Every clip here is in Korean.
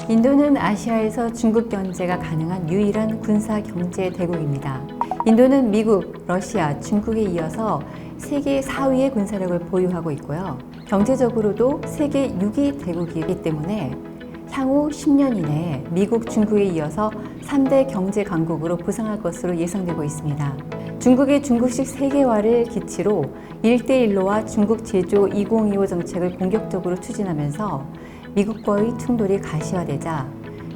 인도는 아시아에서 중국 견제가 가능한 유일한 군사 경제 대국입니다. 인도는 미국, 러시아, 중국에 이어서 세계 4위의 군사력을 보유하고 있고요. 경제적으로도 세계 6위 대국이기 때문에 향후 10년 이내에 미국, 중국에 이어서 3대 경제 강국으로 부상할 것으로 예상되고 있습니다. 중국의 중국식 세계화를 기치로 1대1로와 중국 제조 2025 정책을 공격적으로 추진하면서 미국과의 충돌이 가시화되자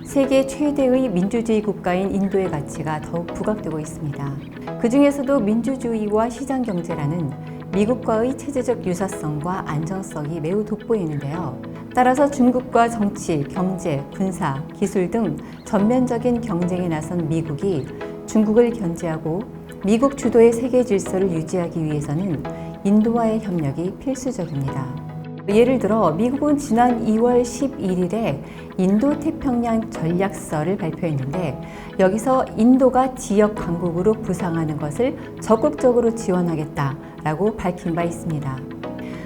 세계 최대의 민주주의 국가인 인도의 가치가 더욱 부각되고 있습니다. 그 중에서도 민주주의와 시장 경제라는 미국과의 체제적 유사성과 안정성이 매우 돋보이는데요. 따라서 중국과 정치, 경제, 군사, 기술 등 전면적인 경쟁에 나선 미국이 중국을 견제하고 미국 주도의 세계 질서를 유지하기 위해서는 인도와의 협력이 필수적입니다. 예를 들어 미국은 지난 2월 11일에 인도태평양 전략서를 발표했는데 여기서 인도가 지역 강국으로 부상하는 것을 적극적으로 지원하겠다라고 밝힌 바 있습니다.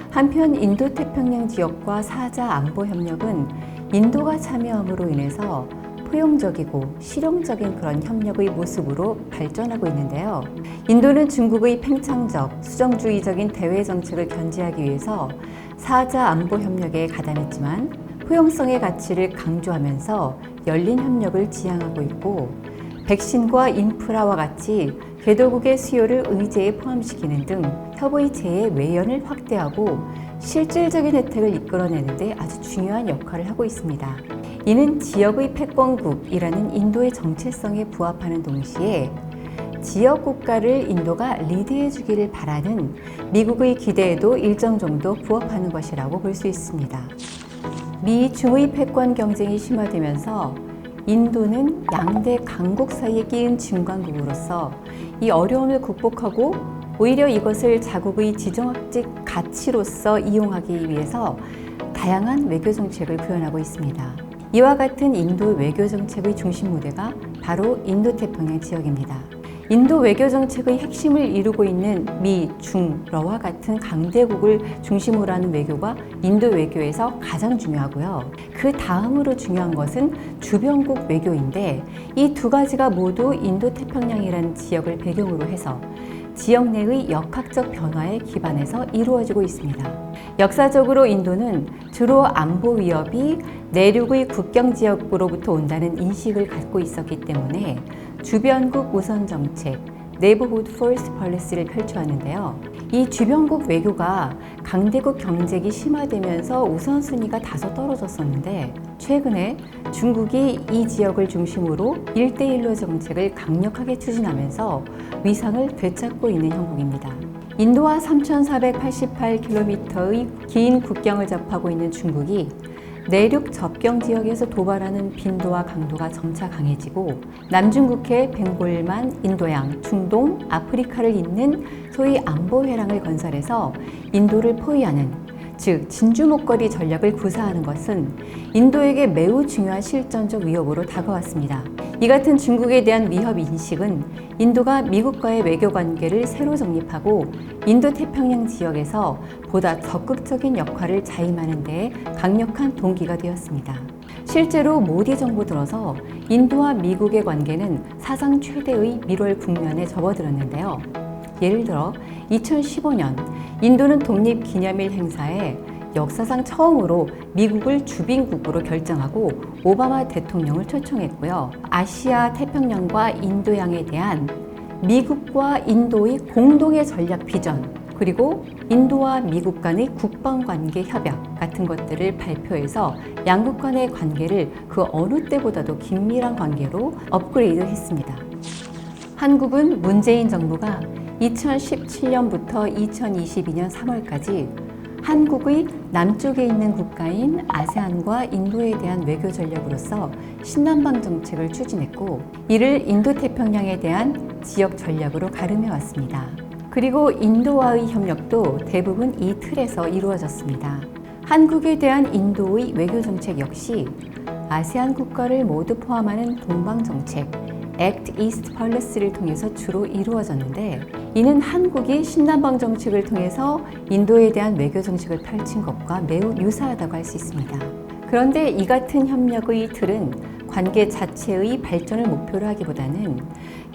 한편 인도태평양 지역과 사자 안보 협력은 인도가 참여함으로 인해서 포용적이고 실용적인 그런 협력의 모습으로 발전하고 있는데요. 인도는 중국의 팽창적, 수정주의적인 대외 정책을 견제하기 위해서 사자 안보 협력에 가담했지만 포용성의 가치를 강조하면서 열린 협력을 지향하고 있고 백신과 인프라와 같이 개도국의 수요를 의제에 포함시키는 등 협의 제의 외연을 확대하고 실질적인 혜택을 이끌어내는 데 아주 중요한 역할을 하고 있습니다. 이는 지역의 패권국이라는 인도의 정체성에 부합하는 동시에 지역 국가를 인도가 리드해 주기를 바라는 미국의 기대에도 일정 정도 부합하는 것이라고 볼 수 있습니다. 미 중의 패권 경쟁이 심화되면서 인도는 양대 강국 사이에 끼인 증강국으로서 이 어려움을 극복하고 오히려 이것을 자국의 지정학적 가치로서 이용하기 위해서 다양한 외교 정책을 구현하고 있습니다. 이와 같은 인도 외교 정책의 중심 무대가 바로 인도태평양 지역입니다. 인도 외교 정책의 핵심을 이루고 있는 미, 중, 러와 같은 강대국을 중심으로 하는 외교가 인도 외교에서 가장 중요하고요. 그 다음으로 중요한 것은 주변국 외교인데 이 두 가지가 모두 인도태평양이라는 지역을 배경으로 해서 지역 내의 역학적 변화에 기반해서 이루어지고 있습니다. 역사적으로 인도는 주로 안보 위협이 내륙의 국경 지역으로부터 온다는 인식을 갖고 있었기 때문에 주변국 우선 정책, 네이버후드 퍼스트 폴리시를 펼쳐왔는데요. 이 주변국 외교가 강대국 경쟁이 심화되면서 우선순위가 다소 떨어졌었는데 최근에 중국이 이 지역을 중심으로 1대1로 정책을 강력하게 추진하면서 위상을 되찾고 있는 형국입니다. 인도와 3,488km의 긴 국경을 접하고 있는 중국이 내륙 접경 지역에서 도발하는 빈도와 강도가 점차 강해지고 남중국해, 벵골만, 인도양, 중동, 아프리카를 잇는 소위 안보회랑을 건설해서 인도를 포위하는 즉 진주 목걸이 전략을 구사하는 것은 인도에게 매우 중요한 실전적 위협으로 다가왔습니다. 이 같은 중국에 대한 위협 인식은 인도가 미국과의 외교 관계를 새로 정립하고 인도태평양 지역에서 보다 적극적인 역할을 자임하는 데 강력한 동기가 되었습니다. 실제로 모디 정부 들어서 인도와 미국의 관계는 사상 최대의 밀월 국면에 접어들었는데요. 예를 들어 2015년 인도는 독립기념일 행사에 역사상 처음으로 미국을 주빈국으로 결정하고 오바마 대통령을 초청했고요. 아시아 태평양과 인도양에 대한 미국과 인도의 공동의 전략 비전 그리고 인도와 미국 간의 국방관계 협약 같은 것들을 발표해서 양국 간의 관계를 그 어느 때보다도 긴밀한 관계로 업그레이드했습니다. 한국은 문재인 정부가 2017년부터 2022년 3월까지 한국의 남쪽에 있는 국가인 아세안과 인도에 대한 외교 전략으로서 신남방 정책을 추진했고 이를 인도태평양에 대한 지역 전략으로 가름해 왔습니다. 그리고 인도와의 협력도 대부분 이 틀에서 이루어졌습니다. 한국에 대한 인도의 외교 정책 역시 아세안 국가를 모두 포함하는 동방 정책 Act East Policy를 통해서 주로 이루어졌는데 이는 한국이 신남방 정책을 통해서 인도에 대한 외교 정책을 펼친 것과 매우 유사하다고 할 수 있습니다. 그런데 이 같은 협력의 틀은 관계 자체의 발전을 목표로 하기보다는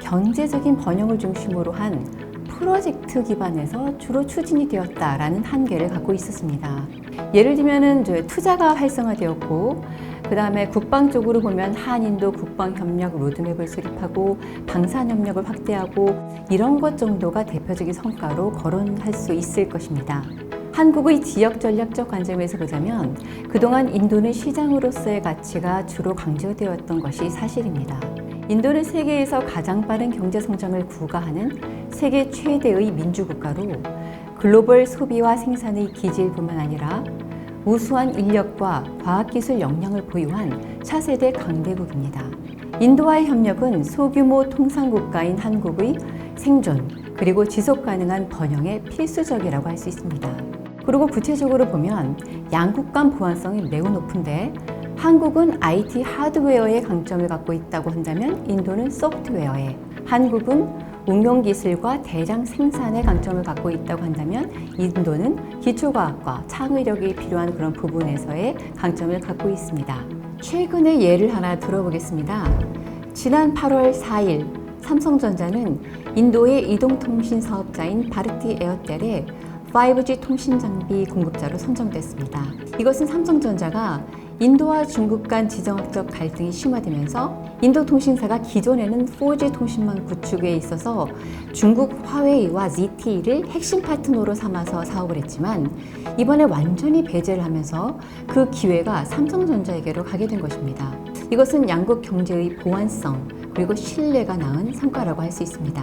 경제적인 번영을 중심으로 한 프로젝트 기반에서 주로 추진이 되었다라는 한계를 갖고 있었습니다. 예를 들면 투자가 활성화되었고, 그 다음에 국방 쪽으로 보면 한인도 국방협력 로드맵을 수립하고 방산협력을 확대하고, 이런 것 정도가 대표적인 성과로 거론할 수 있을 것입니다. 한국의 지역 전략적 관점에서 보자면 그동안 인도는 시장으로서의 가치가 주로 강조되었던 것이 사실입니다. 인도는 세계에서 가장 빠른 경제 성장을 구가하는 세계 최대의 민주국가로 글로벌 소비와 생산의 기질뿐만 아니라 우수한 인력과 과학기술 역량을 보유한 차세대 강대국입니다. 인도와의 협력은 소규모 통상국가인 한국의 생존 그리고 지속 가능한 번영에 필수적이라고 할 수 있습니다. 그리고 구체적으로 보면 양국 간 보안성이 매우 높은데, 한국은 IT 하드웨어의 강점을 갖고 있다고 한다면 인도는 소프트웨어에, 한국은 응용기술과 대량 생산의 강점을 갖고 있다고 한다면 인도는 기초과학과 창의력이 필요한 그런 부분에서의 강점을 갖고 있습니다. 최근의 예를 하나 들어보겠습니다. 지난 8월 4일 삼성전자는 인도의 이동통신 사업자인 바르티 에어텔에 5G 통신 장비 공급자로 선정됐습니다. 이것은 삼성전자가 인도와 중국 간 지정학적 갈등이 심화되면서 인도 통신사가 기존에는 4G 통신망 구축에 있어서 중국 화웨이와 ZTE를 핵심 파트너로 삼아서 사업을 했지만, 이번에 완전히 배제를 하면서 그 기회가 삼성전자에게로 가게 된 것입니다. 이것은 양국 경제의 보완성 그리고 신뢰가 낳은 성과라고 할 수 있습니다.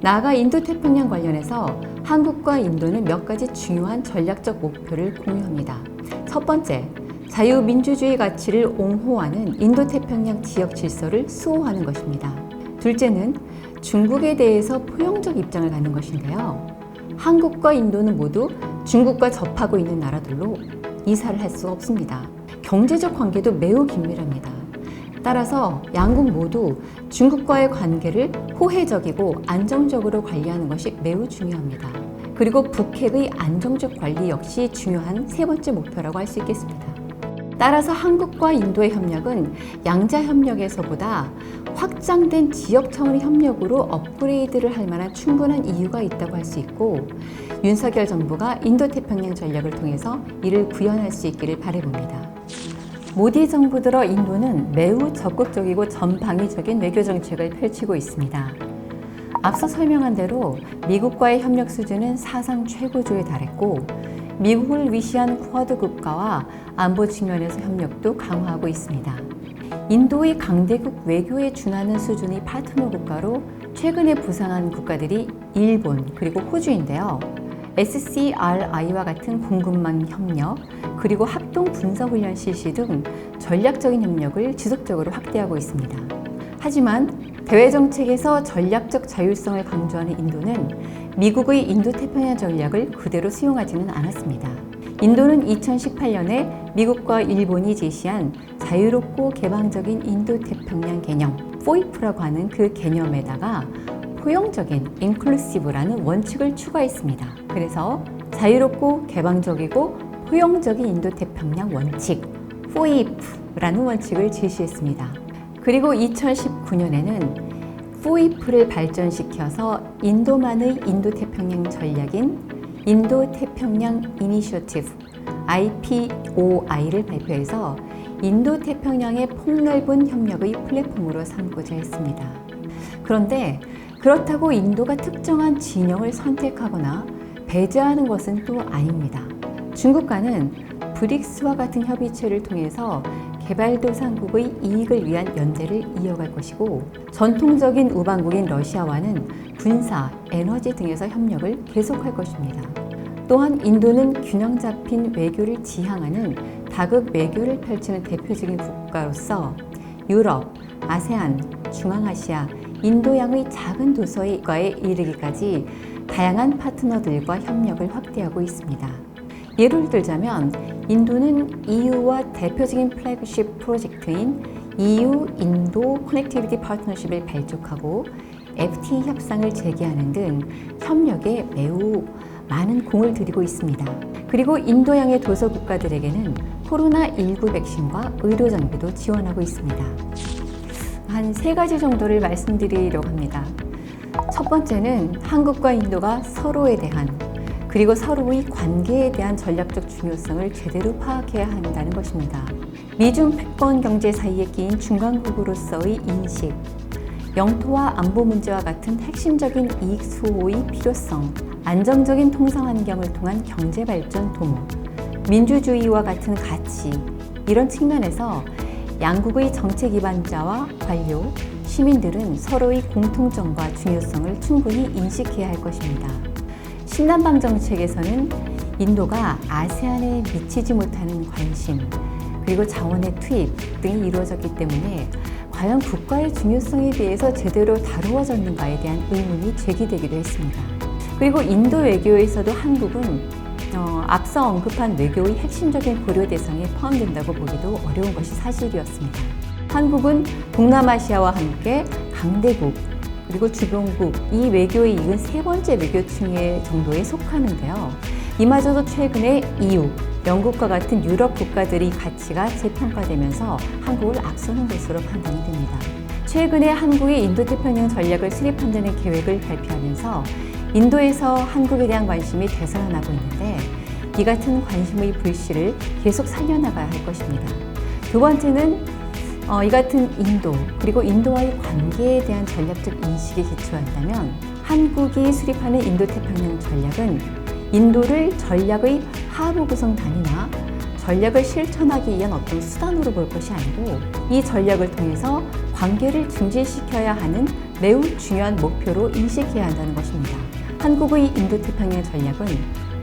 나아가 인도태평양 관련해서 한국과 인도는 몇 가지 중요한 전략적 목표를 공유합니다. 첫 번째, 자유민주주의 가치를 옹호하는 인도태평양 지역 질서를 수호하는 것입니다. 둘째는 중국에 대해서 포용적 입장을 갖는 것인데요. 한국과 인도는 모두 중국과 접하고 있는 나라들로 이사를 할 수 없습니다. 경제적 관계도 매우 긴밀합니다. 따라서 양국 모두 중국과의 관계를 호혜적이고 안정적으로 관리하는 것이 매우 중요합니다. 그리고 북핵의 안정적 관리 역시 중요한 세 번째 목표라고 할 수 있겠습니다. 따라서 한국과 인도의 협력은 양자 협력에서보다 확장된 지역 차원의 협력으로 업그레이드를 할 만한 충분한 이유가 있다고 할 수 있고, 윤석열 정부가 인도태평양 전략을 통해서 이를 구현할 수 있기를 바라봅니다. 모디 정부 들어 인도는 매우 적극적이고 전방위적인 외교 정책을 펼치고 있습니다. 앞서 설명한 대로 미국과의 협력 수준은 사상 최고조에 달했고, 미국을 위시한 쿼드 국가와 안보 측면에서 협력도 강화하고 있습니다. 인도의 강대국 외교에 준하는 수준의 파트너 국가로 최근에 부상한 국가들이 일본 그리고 호주인데요. SCRI와 같은 공급망 협력, 그리고 합동 군사훈련 실시 등 전략적인 협력을 지속적으로 확대하고 있습니다. 하지만 대외 정책에서 전략적 자율성을 강조하는 인도는 미국의 인도태평양 전략을 그대로 수용하지는 않았습니다. 인도는 2018년에 미국과 일본이 제시한 자유롭고 개방적인 인도태평양 개념, FOIP라고 하는 그 개념에다가 포용적인 inclusive라는 원칙을 추가했습니다. 그래서 자유롭고 개방적이고 포용적인 인도태평양 원칙, FOIP라는 원칙을 제시했습니다. 그리고 2019년에는 FOIP를 발전시켜서 인도만의 인도태평양 전략인 인도태평양 이니셔티브 IPOI를 발표해서 인도태평양의 폭넓은 협력의 플랫폼으로 삼고자 했습니다. 그런데 그렇다고 인도가 특정한 진영을 선택하거나 배제하는 것은 또 아닙니다. 중국과는 브릭스와 같은 협의체를 통해서 개발도상국의 이익을 위한 연대를 이어갈 것이고, 전통적인 우방국인 러시아와는 군사, 에너지 등에서 협력을 계속할 것입니다. 또한 인도는 균형 잡힌 외교를 지향하는 다극 외교를 펼치는 대표적인 국가로서 유럽, 아세안, 중앙아시아, 인도양의 작은 도서가에 이르기까지 다양한 파트너들과 협력을 확대하고 있습니다. 예를 들자면 인도는 EU와 대표적인 플래그십 프로젝트인 EU-인도 커넥티비티 파트너십을 발족하고 FTA 협상을 재개하는 등 협력에 매우 많은 공을 들이고 있습니다. 그리고 인도양의 도서 국가들에게는 코로나19 백신과 의료 장비도 지원하고 있습니다. 한 3가지 정도를 말씀드리려고 합니다. 첫 번째는 한국과 인도가 서로에 대한 그리고 서로의 관계에 대한 전략적 중요성을 제대로 파악해야 한다는 것입니다. 미중 패권 경제 사이에 끼인 중간국으로서의 인식, 영토와 안보 문제와 같은 핵심적인 이익 수호의 필요성, 안정적인 통상 환경을 통한 경제 발전 도모, 민주주의와 같은 가치, 이런 측면에서 양국의 정책 기반자와 관료, 시민들은 서로의 공통점과 중요성을 충분히 인식해야 할 것입니다. 신남방 정책에서는 인도가 아세안에 미치지 못하는 관심, 그리고 자원의 투입 등이 이루어졌기 때문에 과연 국가의 중요성에 대해서 제대로 다루어졌는가에 대한 의문이 제기되기도 했습니다. 그리고 인도 외교에서도 한국은 앞서 언급한 외교의 핵심적인 고려 대상에 포함된다고 보기도 어려운 것이 사실이었습니다. 한국은 동남아시아와 함께 강대국, 그리고 주변국, 이 외교의 이은 3번째 외교층의 정도에 속하는데요. 이마저도 최근에 EU, 영국과 같은 유럽 국가들의 가치가 재평가되면서 한국을 앞서는 것으로 판단이 됩니다. 최근에 한국이 인도태평양 전략을 수립한다는 계획을 발표하면서 인도에서 한국에 대한 관심이 되살아나고 있는데 이 같은 관심의 불씨를 계속 살려나가야 할 것입니다. 두 번째는 이 같은 인도, 그리고 인도와의 관계에 대한 전략적 인식에 기초한다면 한국이 수립하는 인도태평양 전략은 인도를 전략의 하부 구성 단위나 전략을 실천하기 위한 어떤 수단으로 볼 것이 아니고 이 전략을 통해서 관계를 증진시켜야 하는 매우 중요한 목표로 인식해야 한다는 것입니다. 한국의 인도태평양 전략은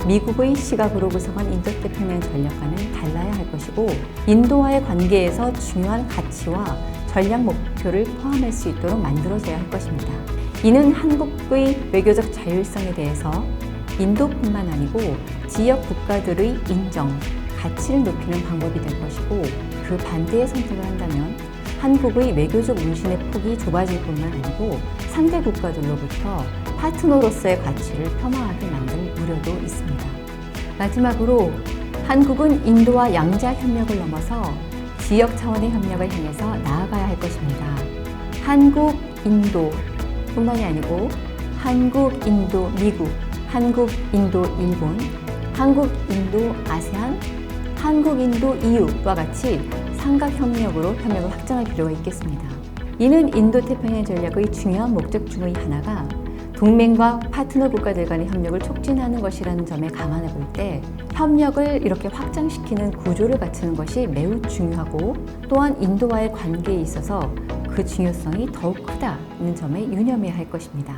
미국의 시각으로 구성한 인도태평양 전략과는 달라야 할 것이고 인도와의 관계에서 중요한 가치와 전략 목표를 포함할 수 있도록 만들어져야 할 것입니다. 이는 한국의 외교적 자율성에 대해서 인도뿐만 아니고 지역 국가들의 인정, 가치를 높이는 방법이 될 것이고 그 반대의 선택을 한다면 한국의 외교적 운신의 폭이 좁아질 뿐만 아니고 상대 국가들로부터 파트너로서의 가치를 폄하하게 만들 우려도 있습니다. 마지막으로 한국은 인도와 양자 협력을 넘어서 지역 차원의 협력을 향해서 나아가야 할 것입니다. 한국, 인도 뿐만이 아니고 한국, 인도, 미국, 한국, 인도, 일본, 한국, 인도, 아세안, 한국, 인도, EU와 같이 삼각협력으로 협력을 확장할 필요가 있겠습니다. 이는 인도태평양 전략의 중요한 목적 중의 하나가 동맹과 파트너 국가들 간의 협력을 촉진하는 것이라는 점에 감안해 볼 때 협력을 이렇게 확장시키는 구조를 갖추는 것이 매우 중요하고 또한 인도와의 관계에 있어서 그 중요성이 더욱 크다는 점에 유념해야 할 것입니다.